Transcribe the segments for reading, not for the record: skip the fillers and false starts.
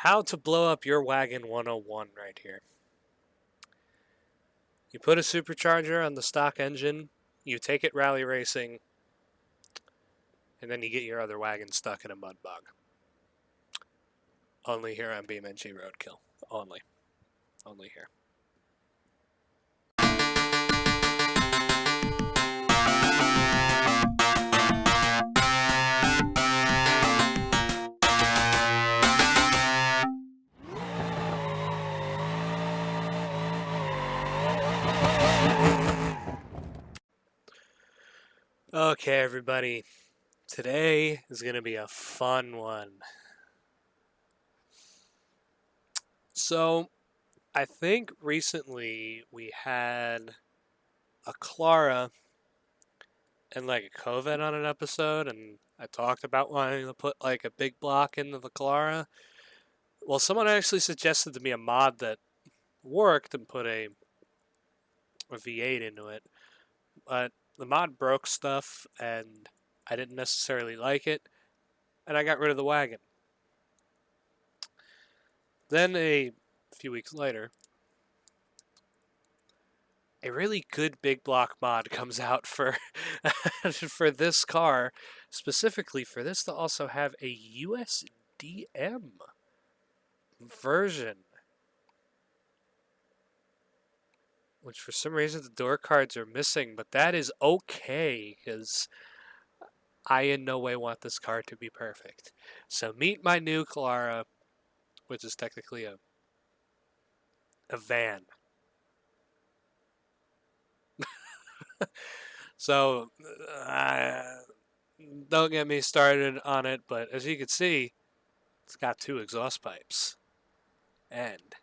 How to blow up your Wagon 101 right here. You put a supercharger on the stock engine, you take it rally racing, and then you get your other wagon stuck in a mud bog. Only here on BeamNG Roadkill. Only. Only here. Okay, everybody. Today is going to be a fun one. So, I think recently we had a Clara and like a COVID on an episode, and I talked about wanting to put like a big block into the Clara. Well, someone actually suggested to me a mod that worked and put a V8 into it, but the mod broke stuff and I didn't necessarily like it, and I got rid of the wagon. Then a few weeks later, a really good big block mod comes out for for this car, specifically for this to also have a USDM version, which for some reason the door cards are missing, but that is okay because I in no way want this car to be perfect. So meet my new Clara, which is technically a van. So don't get me started on it, but as you can see, it's got 2 exhaust pipes. And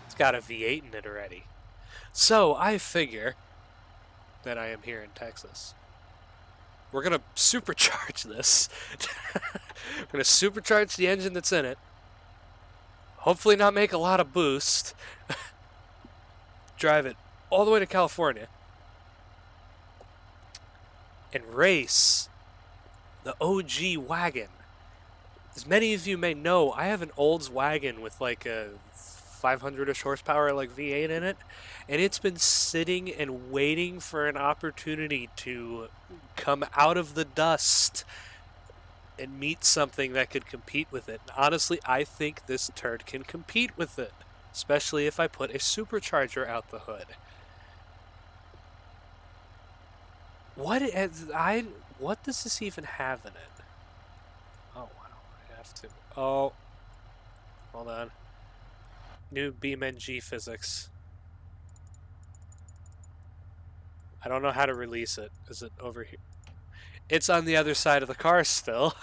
it's got a V8 in it already. So I figure that I am here in Texas. We're going to supercharge this. We're going to supercharge the engine that's in it. Hopefully not make a lot of boost. Drive it all the way to California. And race the OG wagon. As many of you may know, I have an Olds wagon with like a 500-ish horsepower like V8 in it, and it's been sitting and waiting for an opportunity to come out of the dust and meet something that could compete with it. And honestly, I think this turd can compete with it, especially if I put a supercharger out the hood. What does this even have in it? Oh wow, I have to. Oh, hold on. New BeamNG physics. I don't know how to release it. Is it over here? It's on the other side of the car still.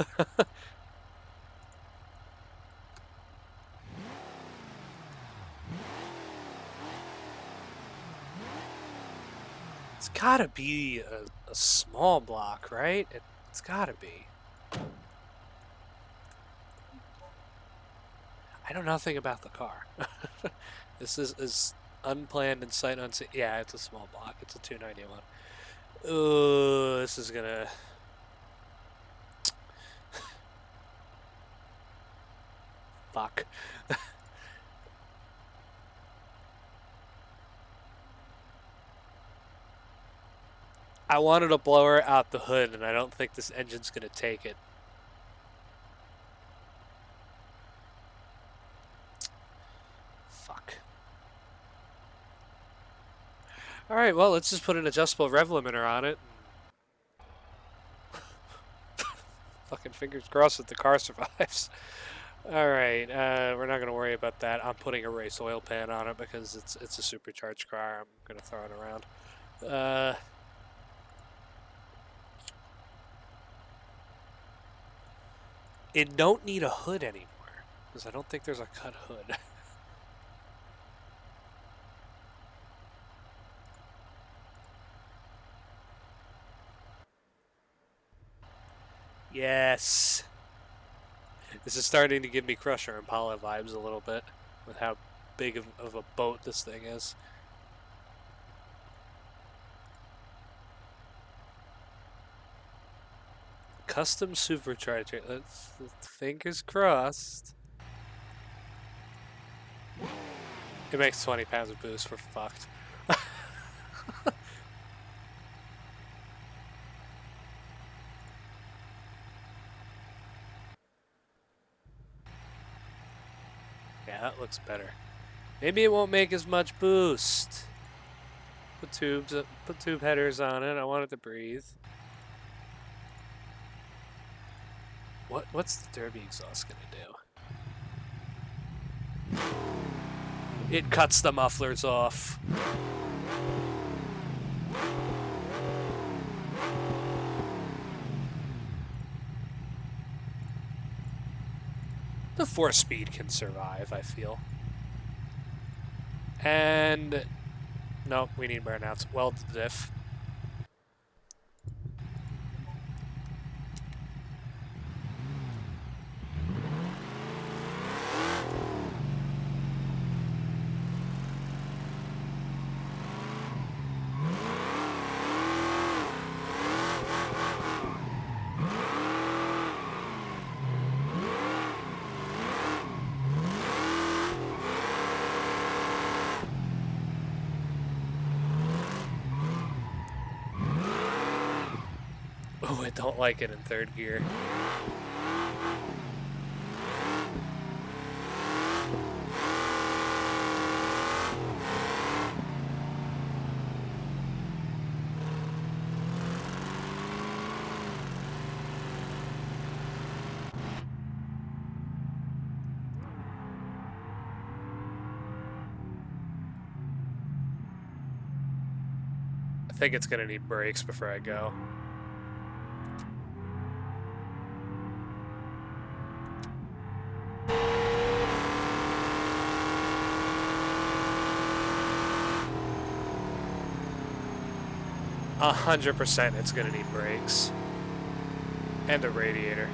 It's gotta be a small block, right? It's gotta be. I know nothing about the car. This is unplanned and sight unseen. Yeah, it's a small block. It's a 291. Ooh, this is gonna... Fuck. I wanted a blower out the hood, and I don't think this engine's gonna take it. Fuck. Alright, well, let's just put an adjustable rev limiter on it. Fucking fingers crossed that the car survives. Alright, we're not going to worry about that. I'm putting a race oil pan on it because it's a supercharged car. I'm going to throw it around. It don't need a hood anymore because I don't think there's a cut hood. Yes. This is starting to give me Crusher Impala vibes a little bit with how big of a boat this thing is. custom supercharger. Let's fingers crossed. It makes 20 pounds of boost. We're fucked. Yeah, that looks better. Maybe it won't make as much boost. Put tube headers on it. I want it to breathe. What's the derby exhaust gonna do? It cuts the mufflers off. The 4-speed can survive, I feel. And no, we need burnouts. Weld the diff. Oh, I don't like it in third gear. I think it's gonna need brakes before I go. A 100% it's gonna need brakes. And a radiator.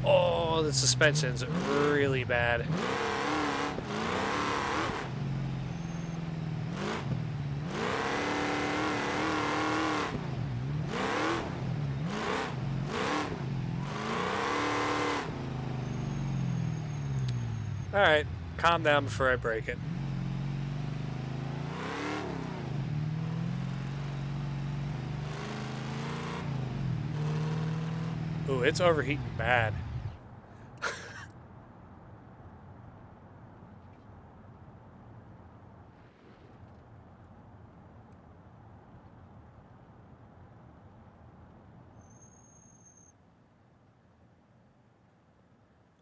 Oh, the suspension's really bad. Alright, calm down before I break it. Ooh, it's overheating bad.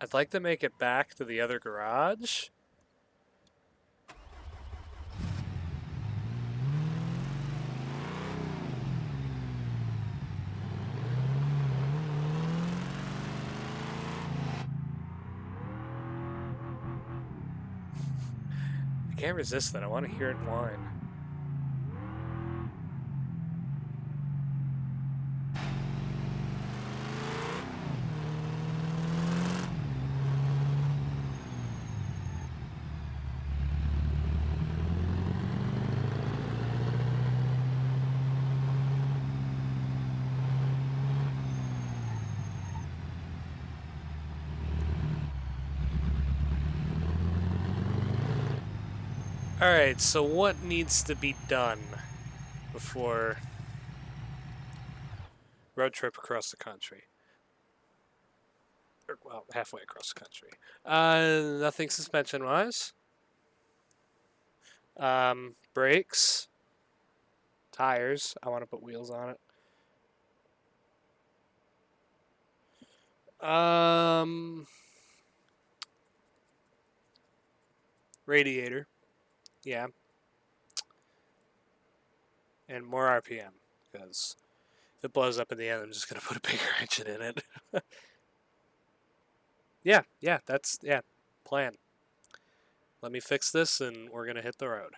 I'd like to make it back to the other garage. I can't resist that. I want to hear it whine. Alright, so what needs to be done before road trip across the country? Or, well, halfway across the country. Nothing suspension-wise. Brakes. Tires. I want to put wheels on it. Radiator. Yeah. And more RPM, because if it blows up in the end, I'm just going to put a bigger engine in it. yeah, that's, plan. Let me fix this and we're going to hit the road.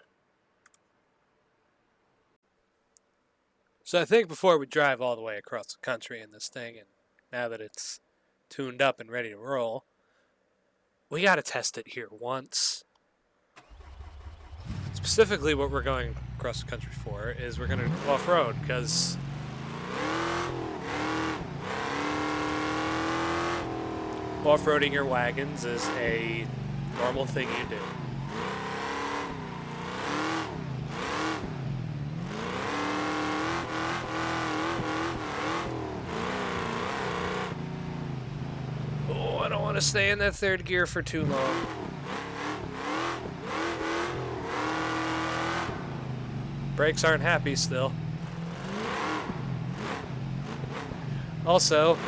So I think before we drive all the way across the country in this thing, and now that it's tuned up and ready to roll, we got to test it here once. Specifically what we're going across the country for is we're going to go off-road, because off-roading your wagons is a normal thing you do. Oh, I don't want to stay in that third gear for too long. Brakes aren't happy still. Also,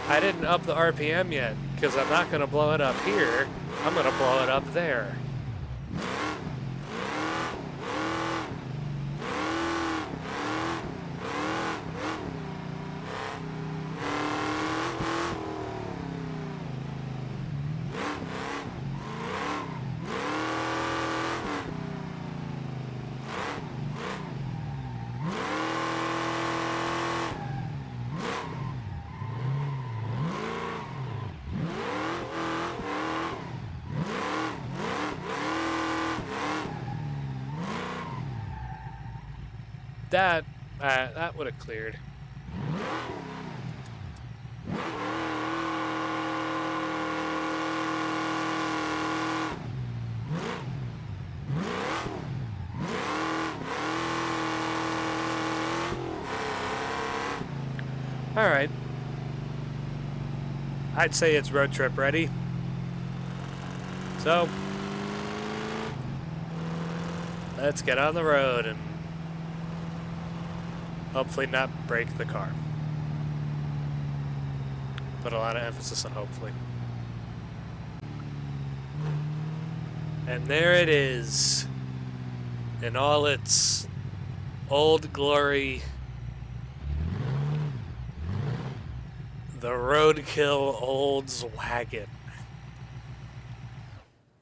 I didn't up the RPM yet, because I'm not going to blow it up here. I'm going to blow it up there. That would have cleared. All right. I'd say it's road trip ready. So, let's get on the road and hopefully not break the car. Put a lot of emphasis on hopefully. And there it is, in all its old glory. The Roadkill Olds Wagon.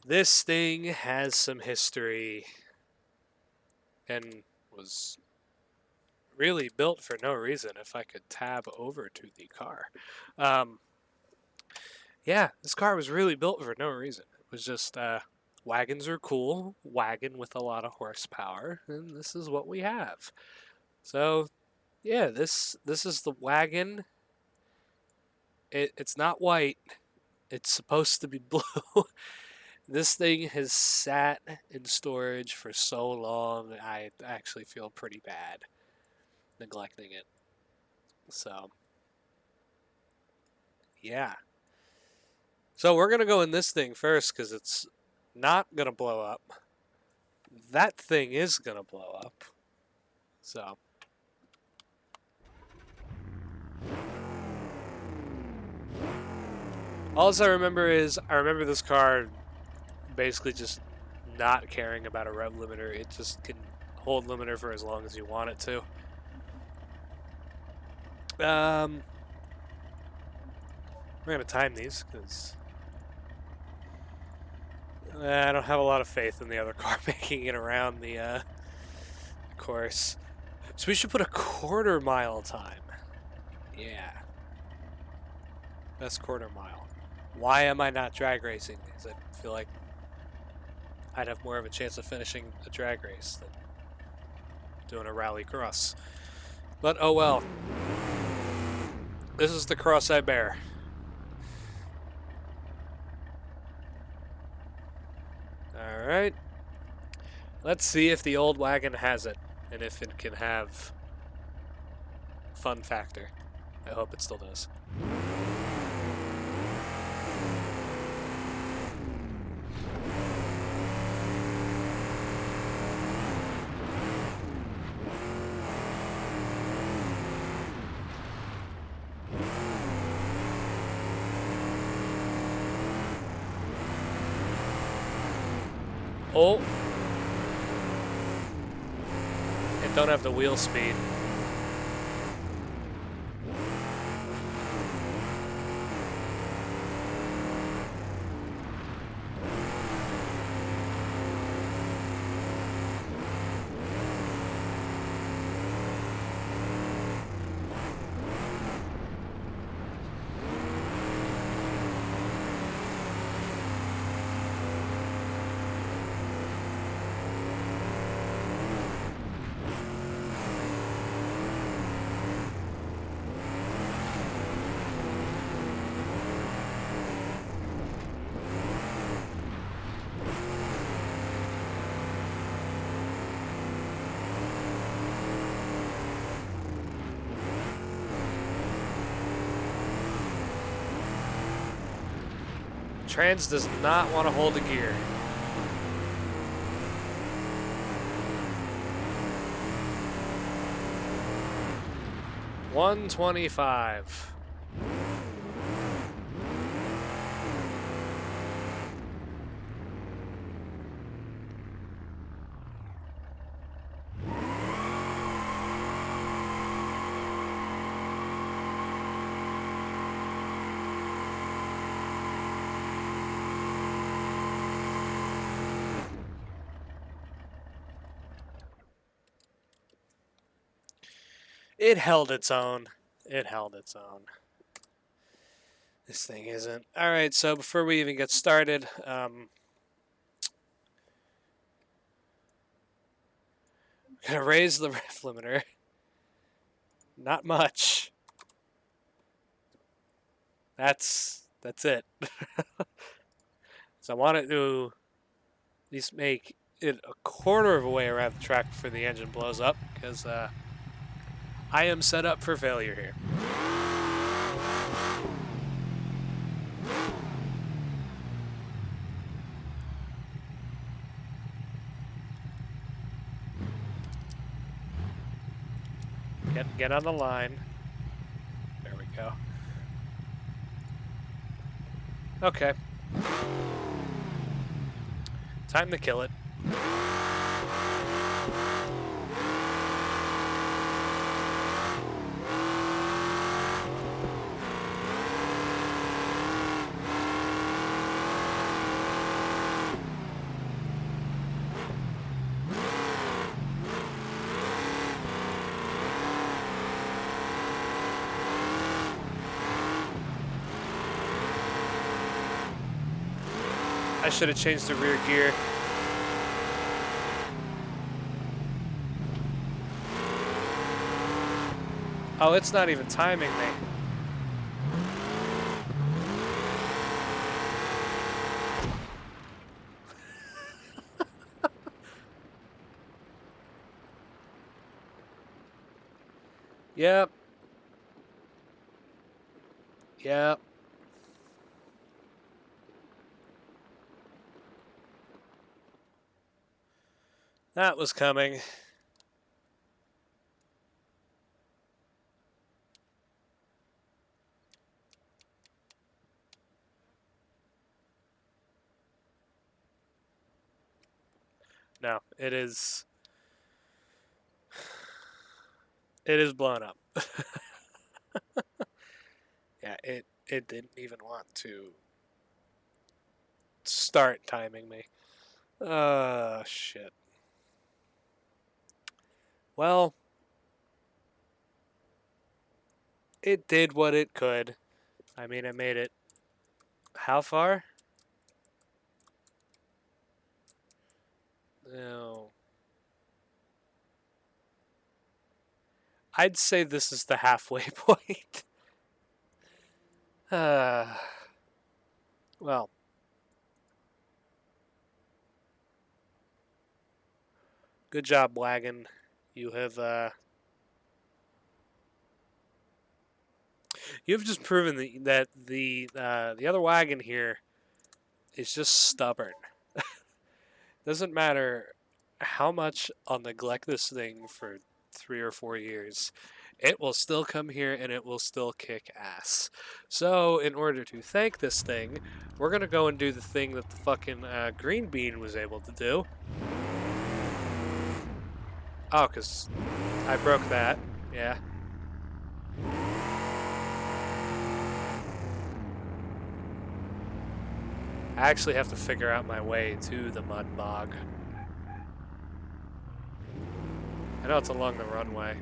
This thing has some history and was really built for no reason. If I could tab over to the car. Yeah, this car was really built for no reason. It was just, wagons are cool, wagon with a lot of horsepower, and this is what we have. So, yeah, this is the wagon. It's not white. It's supposed to be blue. This thing has sat in storage for so long, I actually feel pretty bad neglecting it. So, yeah. So we're going to go in this thing first because it's not going to blow up. That thing is going to blow up. So. All I remember is, I remember this car basically just not caring about a rev limiter. It just can hold limiter for as long as you want it to. We're going to time these because I don't have a lot of faith in the other car making it around the course. So we should put a 1/4 mile time. Yeah. Best 1/4 mile. Why am I not drag racing these? I feel like I'd have more of a chance of finishing a drag race than doing a rally cross. But oh well. This is the cross I bear. Alright. Let's see if the old wagon has it, and if it can have fun factor. I hope it still does. Oh! It don't have the wheel speed. Trans does not want to hold a gear. $125. It held its own. It held its own. This thing isn't. All right, so before we even get started, gonna raise the rev limiter. Not much. That's it. So I want it to at least make it a quarter of a way around the track before the engine blows up, because I am set up for failure here. Get on the line. There we go. Okay. Time to kill it. I should have changed the rear gear. Oh, it's not even timing me. Yep. Yep. That was coming. No, it is. It is blown up. Yeah, it didn't even want to start timing me. Shit. Well, it did what it could. I mean, it made it. How far? No. I'd say this is the halfway point. Well. Good job, Wagon. You have you've just proven that the other wagon here is just stubborn. Doesn't matter how much I'll neglect this thing for 3 or 4 years. it will still come here and it will still kick ass. So, in order to thank this thing, we're gonna go and do the thing that the fucking green bean was able to do. Oh, because I broke that. Yeah. I actually have to figure out my way to the mud bog. I know it's along the runway.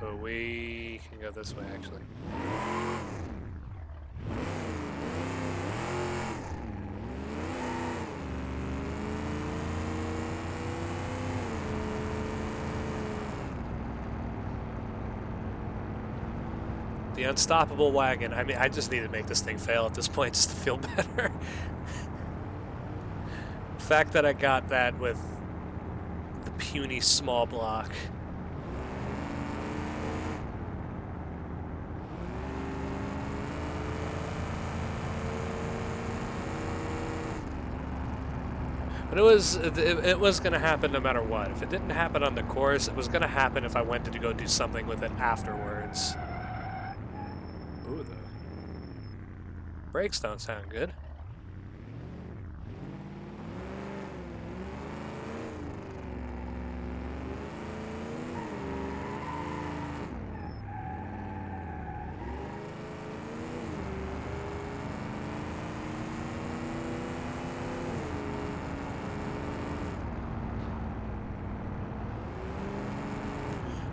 But we can go this way, actually. The unstoppable wagon. I mean, I just need to make this thing fail at this point just to feel better. The fact that I got that with the puny small block. But it was going to happen no matter what. If it didn't happen on the course, it was going to happen if I went to go do something with it afterwards. Ooh, the brakes don't sound good.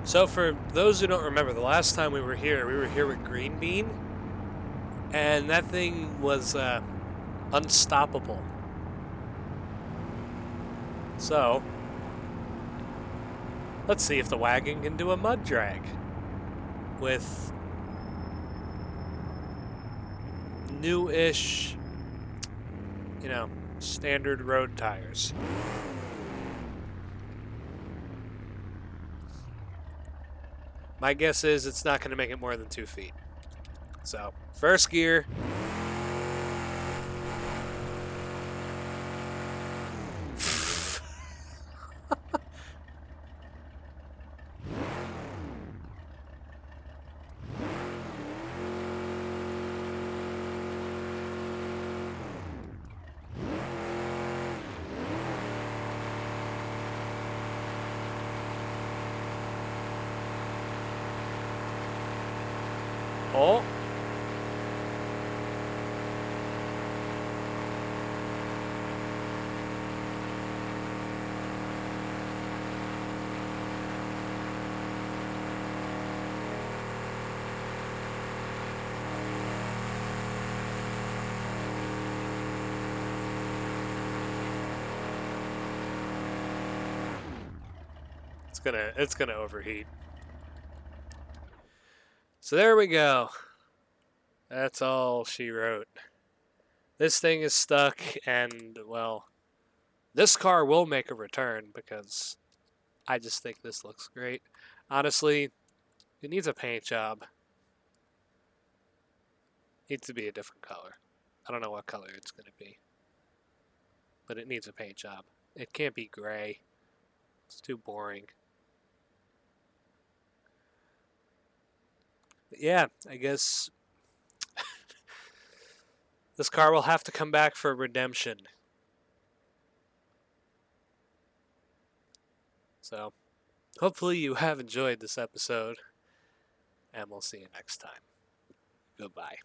So for those who don't remember, the last time we were here with Green Bean, and that thing was unstoppable. So, let's see if the wagon can do a mud drag with new-ish, you know, standard road tires. My guess is it's not going to make it more than 2 feet. So, first gear. Oh. It's gonna overheat. So there we go. That's all she wrote. This thing is stuck, and, well, this car will make a return because I just think this looks great. Honestly, it needs a paint job. It needs to be a different color. I don't know what color it's going to be, but it needs a paint job. It can't be gray. It's too boring. But yeah, I guess this car will have to come back for redemption. So, hopefully you have enjoyed this episode, and we'll see you next time. Goodbye.